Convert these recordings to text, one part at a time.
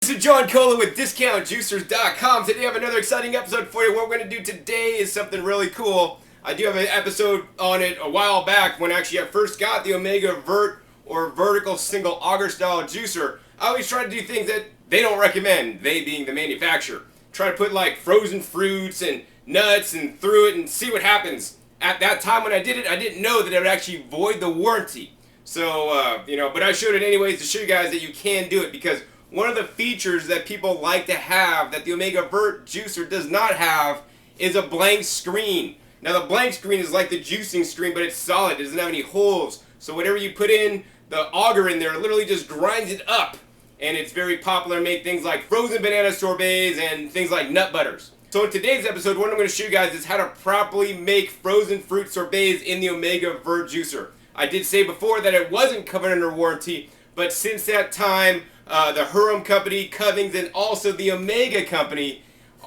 This is John Cola with DiscountJuicers.com. Today I have another exciting episode for you. What we're going to do today is something really cool. I do have an episode on it a while back when actually I first got the Omega Vert or vertical single auger style juicer. I always try to do things that they don't recommend, they being the manufacturer. Try to put like frozen fruits and nuts and through it and see what happens. At that time when I did it, I didn't know that it would actually void the warranty. So, but I showed it anyways to show you guys that you can do it, because one of the features that people like to have that the Omega Vert juicer does not have is a blank screen. Now the blank screen is like the juicing screen, but it's solid. It doesn't have any holes. So whatever you put in the auger in there, it literally just grinds it up. And it's very popular to make things like frozen banana sorbets and things like nut butters. So in today's episode, what I'm going to show you guys is how to properly make frozen fruit sorbets in the Omega Vert juicer. I did say before that it wasn't covered under warranty, but since that time, the Hurum company, Covings, and also the Omega company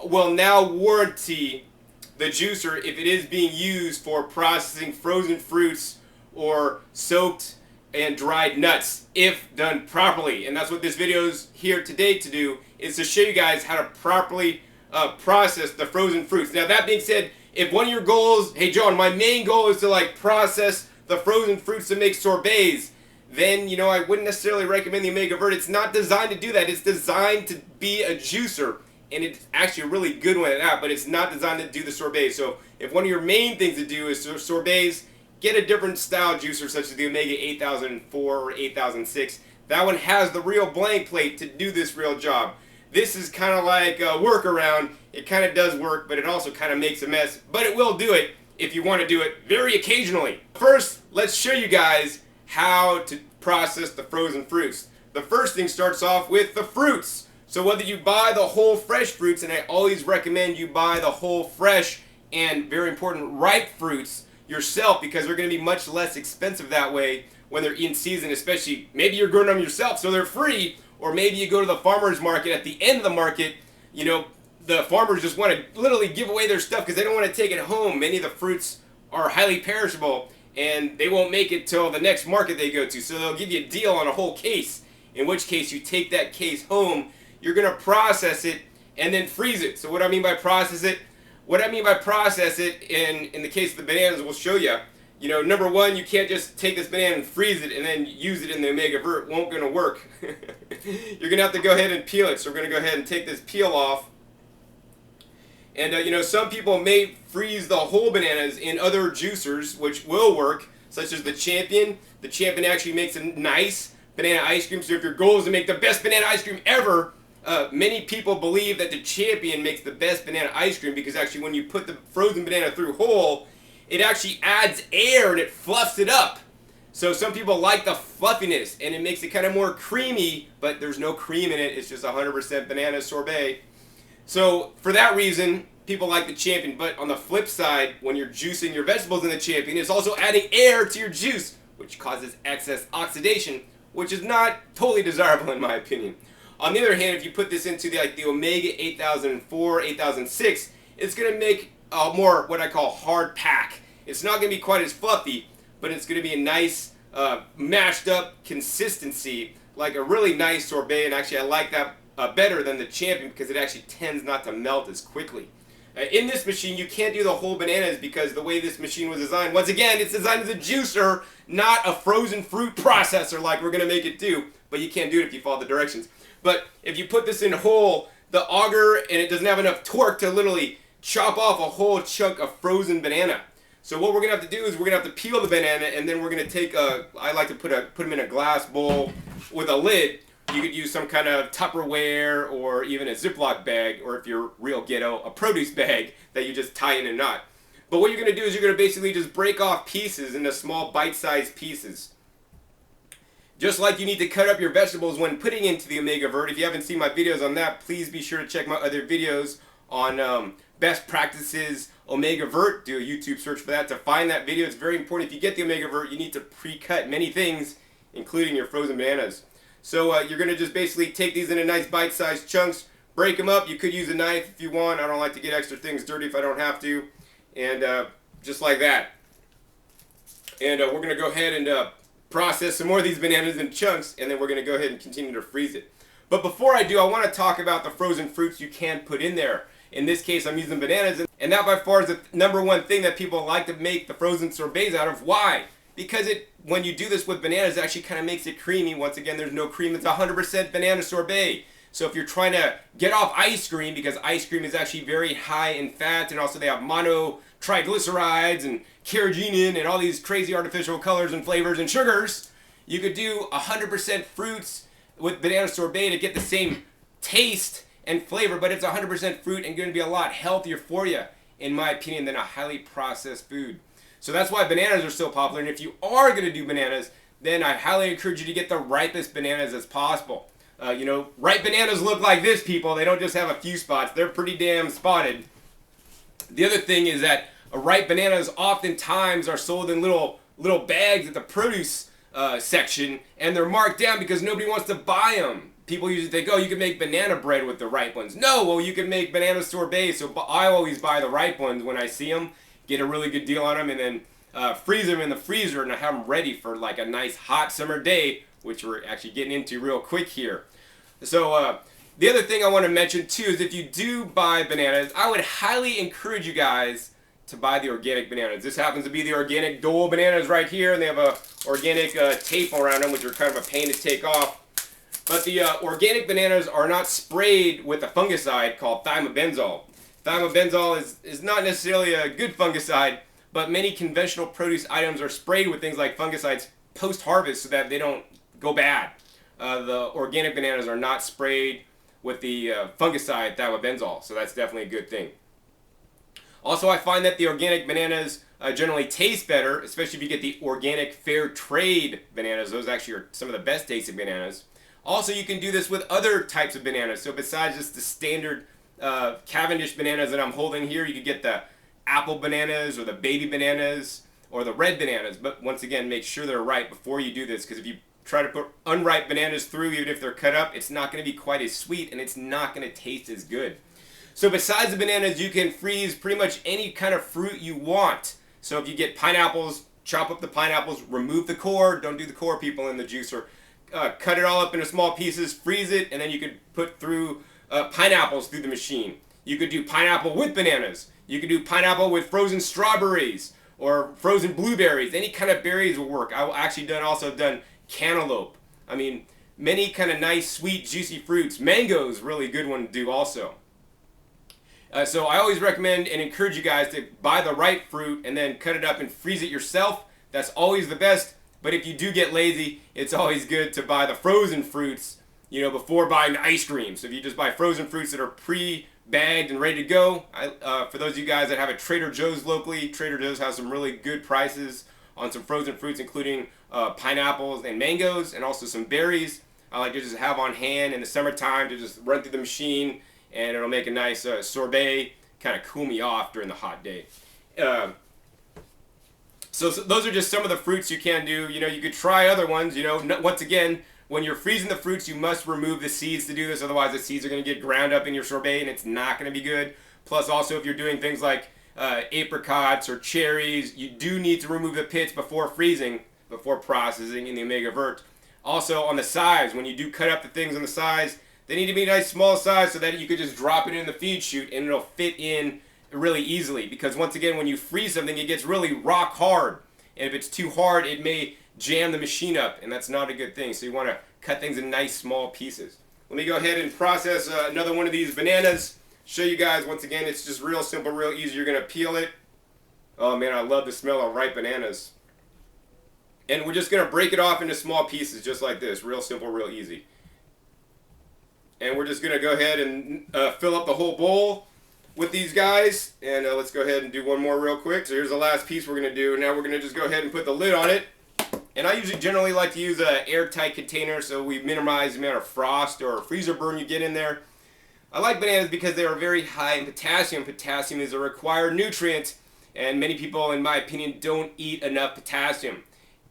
will now warranty the juicer if it is being used for processing frozen fruits or soaked and dried nuts, if done properly. And that's what this video is here today to do, is to show you guys how to properly process the frozen fruits. Now that being said, if one of your goals, hey John, my main goal is to process the frozen fruits to make sorbets, then I wouldn't necessarily recommend the Omega Vert. It's not designed to do that. It's designed to be a juicer, and it's actually a really good one at that, but it's not designed to do the sorbet. So if one of your main things to do is sorbets, get a different style juicer such as the Omega 8004 or 8006. That one has the real blank plate to do this real job. This is kind of like a workaround. It kind of does work, but it also kind of makes a mess. But it will do it if you want to do it very occasionally. First, let's show you guys how to process the frozen fruits. The first thing starts off with the fruits. So whether you buy the whole fresh fruits, and I always recommend you buy the whole fresh and, very important, ripe fruits yourself, because they're going to be much less expensive that way when they're in season, especially maybe you're growing them yourself so they're free, or maybe you go to the farmer's market. At the end of the market, the farmers just want to literally give away their stuff because they don't want to take it home. Many of the fruits are highly perishable, and they won't make it till the next market they go to. So they'll give you a deal on a whole case, in which case you take that case home, you're going to process it, and then freeze it. So what I mean by process it? What I mean by process it, in the case of the bananas, we'll show you. Number one, you can't just take this banana and freeze it and then use it in the Omega Vert. It won't going to work. You're going to have to go ahead and peel it. So we're going to go ahead and take this peel off. And, some people may freeze the whole bananas in other juicers, which will work, such as the Champion. The Champion actually makes a nice banana ice cream. So if your goal is to make the best banana ice cream ever, many people believe that the Champion makes the best banana ice cream, because actually when you put the frozen banana through whole, it actually adds air and it fluffs it up. So some people like the fluffiness, and it makes it kind of more creamy, but there's no cream in it. It's just 100% banana sorbet. So for that reason, people like the Champion. But on the flip side, when you're juicing your vegetables in the Champion, it's also adding air to your juice, which causes excess oxidation, which is not totally desirable in my opinion. On the other hand, if you put this into the Omega 8004, 8006, it's going to make a more what I call hard pack. It's not going to be quite as fluffy, but it's going to be a nice mashed up consistency, like a really nice sorbet. And actually I like that better than the Champion, because it actually tends not to melt as quickly. In this machine, you can't do the whole bananas because the way this machine was designed, once again, it's designed as a juicer, not a frozen fruit processor like we're going to make it do. But you can't do it if you follow the directions. But if you put this in whole, the auger, and it doesn't have enough torque to literally chop off a whole chunk of frozen banana. So what we're going to have to do is we're going to have to peel the banana, and then we're going to take I like to put them in a glass bowl with a lid. You could use some kind of Tupperware or even a Ziploc bag, or if you're real ghetto, a produce bag that you just tie in a knot. But what you're going to do is you're going to basically just break off pieces into small bite-sized pieces. Just like you need to cut up your vegetables when putting into the Omega Vert. If you haven't seen my videos on that, please be sure to check my other videos on best practices Omega Vert. Do a YouTube search for that to find that video. It's very important. If you get the Omega Vert, you need to pre-cut many things, including your frozen bananas. So you're going to just basically take these into nice bite-sized chunks, break them up. You could use a knife if you want. I don't like to get extra things dirty if I don't have to. And just like that. And we're going to go ahead and process some more of these bananas in chunks, and then we're going to go ahead and continue to freeze it. But before I do, I want to talk about the frozen fruits you can put in there. In this case, I'm using bananas, and that by far is the number one thing that people like to make the frozen sorbets out of. Why? Because when you do this with bananas, it actually kind of makes it creamy. Once again, there's no cream. It's 100% banana sorbet. So if you're trying to get off ice cream, because ice cream is actually very high in fat, and also they have monotriglycerides and carrageenan and all these crazy artificial colors and flavors and sugars, you could do 100% fruits with banana sorbet to get the same taste and flavor, but it's 100% fruit and going to be a lot healthier for you, in my opinion, than a highly processed food. So that's why bananas are so popular. And if you are going to do bananas, then I highly encourage you to get the ripest bananas as possible. Ripe bananas look like this, people. They don't just have a few spots. They're pretty damn spotted. The other thing is that ripe bananas oftentimes are sold in little bags at the produce section, and they're marked down because nobody wants to buy them. People usually think, oh, you can make banana bread with the ripe ones. No, well, you can make banana sorbet, so I always buy the ripe ones when I see them, get a really good deal on them, and then freeze them in the freezer, and I have them ready for like a nice hot summer day, which we're actually getting into real quick here. So the other thing I want to mention too is if you do buy bananas, I would highly encourage you guys to buy the organic bananas. This happens to be the organic Dole bananas right here, and they have a organic tape around them, which are kind of a pain to take off. But the organic bananas are not sprayed with a fungicide called thiamabenzol. Thiamabenzol is not necessarily a good fungicide, but many conventional produce items are sprayed with things like fungicides post-harvest so that they don't go bad. The organic bananas are not sprayed with the fungicide thiamabenzol, so that's definitely a good thing. Also, I find that the organic bananas generally taste better, especially if you get the organic fair trade bananas. Those actually are some of the best tasting bananas. Also, you can do this with other types of bananas. So besides just the standard Cavendish bananas that I'm holding here, you could get the apple bananas or the baby bananas or the red bananas. But once again, make sure they're ripe before you do this, because if you try to put unripe bananas through, even if they're cut up, it's not going to be quite as sweet and it's not going to taste as good. So besides the bananas, you can freeze pretty much any kind of fruit you want. So if you get pineapples, chop up the pineapples, remove the core, don't do the core, people, in the juicer. Cut it all up into small pieces, freeze it, and then you could put through pineapples through the machine. You could do pineapple with bananas. You could do pineapple with frozen strawberries or frozen blueberries. Any kind of berries will work. I've actually also done cantaloupe. I mean, many kind of nice, sweet, juicy fruits. Mango's really good one to do also. So I always recommend and encourage you guys to buy the ripe fruit and then cut it up and freeze it yourself. That's always the best. But if you do get lazy, it's always good to buy the frozen fruits, before buying the ice cream. So if you just buy frozen fruits that are pre-bagged and ready to go, for those of you guys that have a Trader Joe's locally, Trader Joe's has some really good prices on some frozen fruits, including pineapples and mangoes, and also some berries. I like to just have on hand in the summertime to just run through the machine, and it'll make a nice sorbet, kind of cool me off during the hot day. So those are just some of the fruits you can do. You could try other ones. Once again, when you're freezing the fruits, you must remove the seeds to do this. Otherwise, the seeds are going to get ground up in your sorbet, and it's not going to be good. Plus, also, if you're doing things like apricots or cherries, you do need to remove the pits before freezing, before processing in the Omega Vert. Also, on the sides, when you do cut up the things on the sides, they need to be a nice small size so that you could just drop it in the feed chute and it'll fit in really easily. Because once again, when you freeze something, it gets really rock hard. And if it's too hard, it may jam the machine up, and that's not a good thing. So you want to cut things in nice small pieces. Let me go ahead and process another one of these bananas. Show you guys, once again, it's just real simple, real easy. You're going to peel it. Oh man, I love the smell of ripe bananas. And we're just going to break it off into small pieces just like this. Real simple, real easy. And we're just going to go ahead and fill up the whole bowl with these guys. And let's go ahead and do one more real quick. So here's the last piece we're going to do. Now we're going to just go ahead and put the lid on it. And I usually generally like to use an airtight container so we minimize the amount of frost or freezer burn you get in there. I like bananas because they are very high in potassium. Potassium is a required nutrient, and many people, in my opinion, don't eat enough potassium.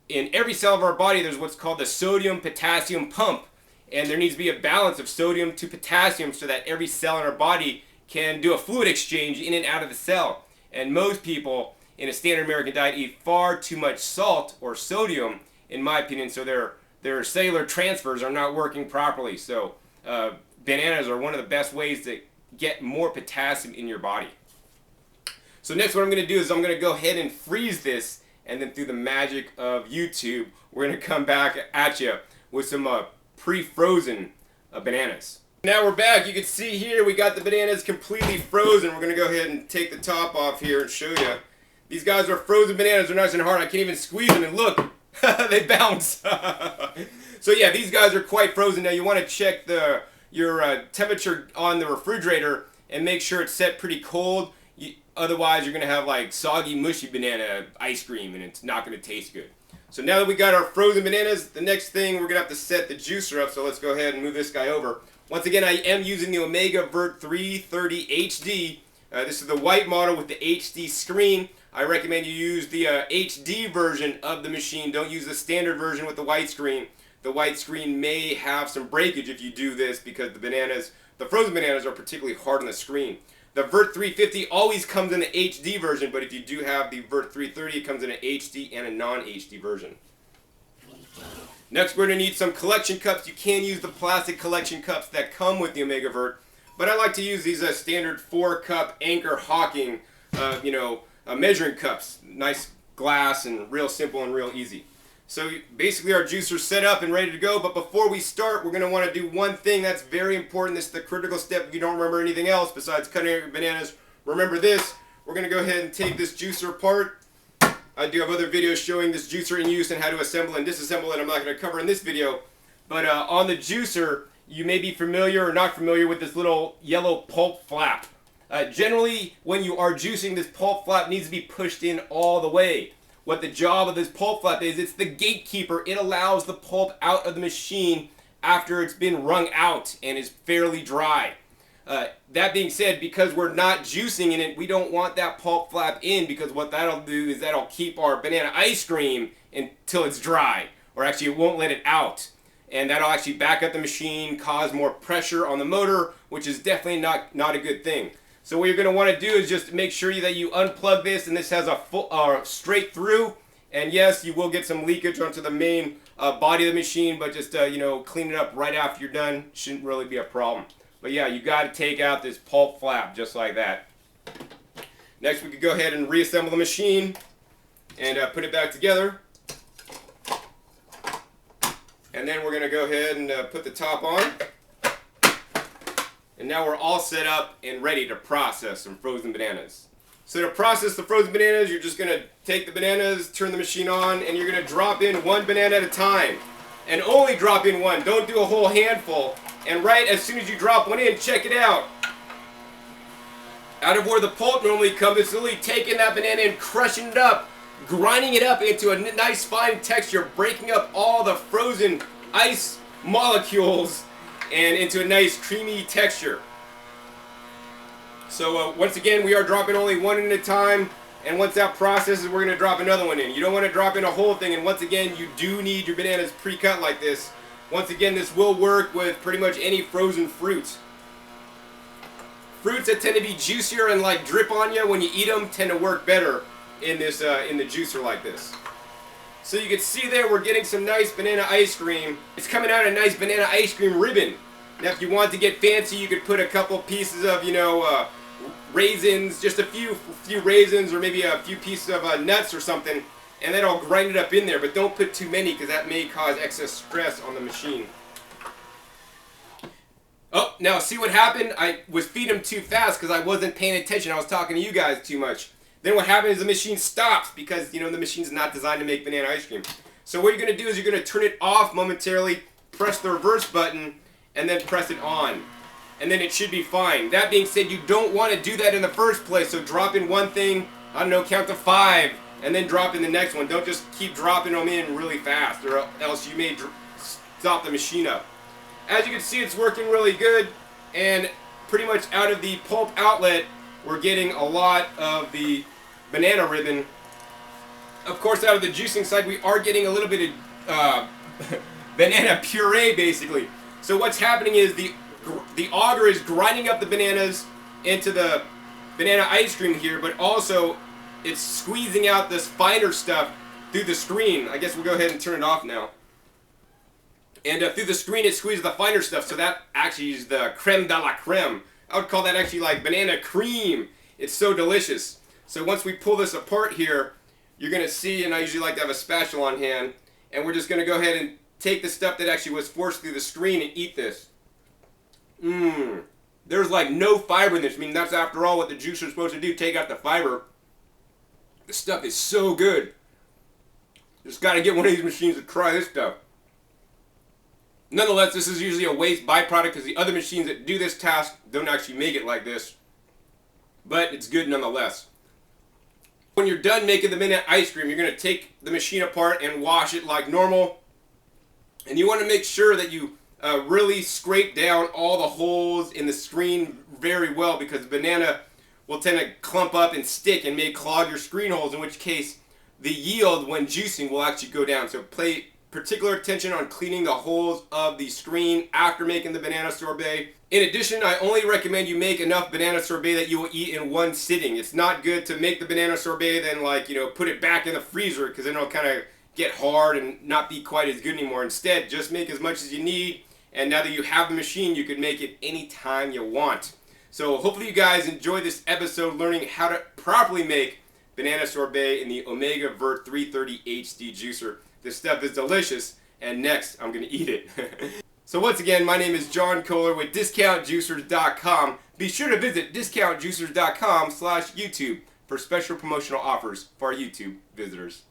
In every cell of our body, there's what's called the sodium-potassium pump, and there needs to be a balance of sodium to potassium so that every cell in our body can do a fluid exchange in and out of the cell. And most people in a standard American diet eat far too much salt or sodium, in my opinion, so their cellular transfers are not working properly. So bananas are one of the best ways to get more potassium in your body. So next what I'm going to do is I'm going to go ahead and freeze this, and then through the magic of YouTube, we're going to come back at you with some pre-frozen bananas. Now we're back. You can see here we got the bananas completely frozen. We're going to go ahead and take the top off here and show you. These guys are frozen bananas. They're nice and hard. I can't even squeeze them, and look, they bounce. So yeah, these guys are quite frozen. Now you want to check your temperature on the refrigerator and make sure it's set pretty cold. Otherwise, you're going to have like soggy, mushy banana ice cream, and it's not going to taste good. So now that we got our frozen bananas, the next thing we're going to have to set the juicer up. So let's go ahead and move this guy over. Once again, I am using the Omega Vert 330 HD. This is the white model with the HD screen. I recommend you use the HD version of the machine. Don't use the standard version with the white screen. The white screen may have some breakage if you do this because the frozen bananas are particularly hard on the screen. The Vert 350 always comes in the HD version, but if you do have the Vert 330, it comes in an HD and a non-HD version. Next, we're going to need some collection cups. You can use the plastic collection cups that come with the Omega Vert, but I like to use these standard 4-cup Anchor Hawking, measuring cups. Nice glass and real simple and real easy. So basically our juicer's set up and ready to go, but before we start, we're going to want to do one thing that's very important. This is the critical step if you don't remember anything else besides cutting out your bananas. Remember this. We're going to go ahead and take this juicer apart. I do have other videos showing this juicer in use and how to assemble and disassemble it. I'm not going to cover in this video. But on the juicer, you may be familiar or not familiar with this little yellow pulp flap. Generally, when you are juicing, this pulp flap needs to be pushed in all the way. What the job of this pulp flap is, it's the gatekeeper. It allows the pulp out of the machine after it's been wrung out and is fairly dry. That being said, because we're not juicing in it, we don't want that pulp flap in, because what that'll do is that'll keep our banana ice cream until it's dry, or actually it won't let it out. And that'll actually back up the machine, cause more pressure on the motor, which is definitely not a good thing. So what you're going to want to do is just make sure that you unplug this, and this has a full straight through. And yes, you will get some leakage onto the main body of the machine, but just clean it up right after you're done. Shouldn't really be a problem. But yeah, you got to take out this pulp flap just like that. Next, we could go ahead and reassemble the machine and put it back together. And then we're going to go ahead and put the top on. And now we're all set up and ready to process some frozen bananas. So to process the frozen bananas, you're just going to take the bananas, turn the machine on, and you're going to drop in one banana at a time. And only drop in one. Don't do a whole handful. And right as soon as you drop one in, check it out. Out of where the pulp normally comes, it's literally taking that banana and crushing it up, grinding it up into a nice fine texture, breaking up all the frozen ice molecules and into a nice creamy texture. So once again, we are dropping only one in at a time, and once that processes, we're going to drop another one in. You don't want to drop in a whole thing, and once again, you do need your bananas pre-cut like this. Once again, this will work with pretty much any frozen fruit. Fruits that tend to be juicier and like drip on you when you eat them tend to work better in this in the juicer like this. So you can see there we're getting some nice banana ice cream. It's coming out a nice banana ice cream ribbon. Now if you want to get fancy, you could put a couple pieces of, raisins, just a few raisins, or maybe a few pieces of nuts or something, and then I'll grind it up in there. But don't put too many, because that may cause excess stress on the machine. Oh, now see what happened? I was feeding them too fast because I wasn't paying attention. I was talking to you guys too much. Then what happens is the machine stops because, the machine's not designed to make banana ice cream. So what you're going to do is you're going to turn it off momentarily, press the reverse button, and then press it on. And then it should be fine. That being said, you don't want to do that in the first place. So drop in one thing, count to 5, and then drop in the next one. Don't just keep dropping them in really fast, or else you may stop the machine up. As you can see, it's working really good, and pretty much out of the pulp outlet, we're getting a lot of the banana ribbon. Of course, out of the juicing side, we are getting a little bit of banana puree, basically. So what's happening is the auger is grinding up the bananas into the banana ice cream here, but also it's squeezing out this finer stuff through the screen. I guess we'll go ahead and turn it off now. And through the screen it squeezes the finer stuff, so that actually is the creme de la creme. I would call that actually like banana cream. It's so delicious. So once we pull this apart here, you're going to see, and I usually like to have a spatula on hand, and we're just going to go ahead and take the stuff that actually was forced through the screen and eat this. There's like no fiber in this. I mean, that's after all what the juicer is supposed to do, take out the fiber. This stuff is so good. Just got to get one of these machines to try this stuff. Nonetheless, this is usually a waste byproduct because the other machines that do this task don't actually make it like this. But it's good nonetheless. When you're done making the midnight ice cream, you're going to take the machine apart and wash it like normal. And you want to make sure that you really scrape down all the holes in the screen very well, because the banana will tend to clump up and stick and may clog your screen holes, in which case the yield when juicing will actually go down. So pay particular attention on cleaning the holes of the screen after making the banana sorbet. In addition, I only recommend you make enough banana sorbet that you will eat in one sitting. It's not good to make the banana sorbet then put it back in the freezer, because then it'll kind of get hard and not be quite as good anymore. Instead, just make as much as you need, and now that you have the machine, you can make it anytime you want. So hopefully you guys enjoyed this episode learning how to properly make banana sorbet in the Omega Vert 330 HD juicer. This stuff is delicious, and next I'm going to eat it. So once again, my name is John Kohler with DiscountJuicers.com. Be sure to visit DiscountJuicers.com/YouTube for special promotional offers for our YouTube visitors.